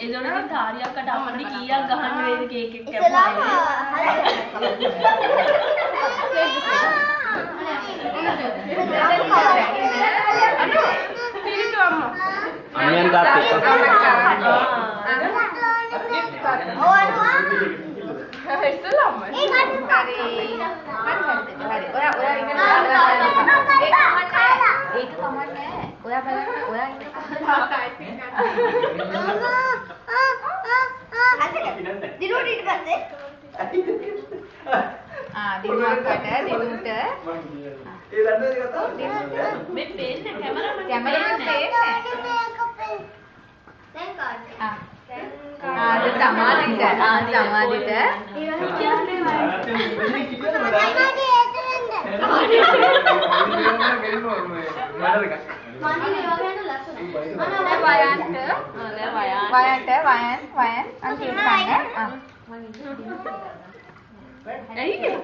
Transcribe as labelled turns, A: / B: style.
A: එදොන කාරියක්කට අපිට කීයක් ගහන්න වේද කේක් එක කැපුවා.
B: අනියන් ගාතේ.
C: ඉස්සෙල්ලාම. හරි. ඔයා ඉගෙන ඒක කමන්නේ. ඔයා බලන්න ඔයා දිනුට ඊට පස්සේ දිනුවට දිනුට
D: ඒ දන්නේ ගත්තා
A: මේ පේන්නේ කැමරාවට
C: කැමරාවට පේන්නේ දැන් කාඩ් සමාධිට සමාධිට
A: ඇයි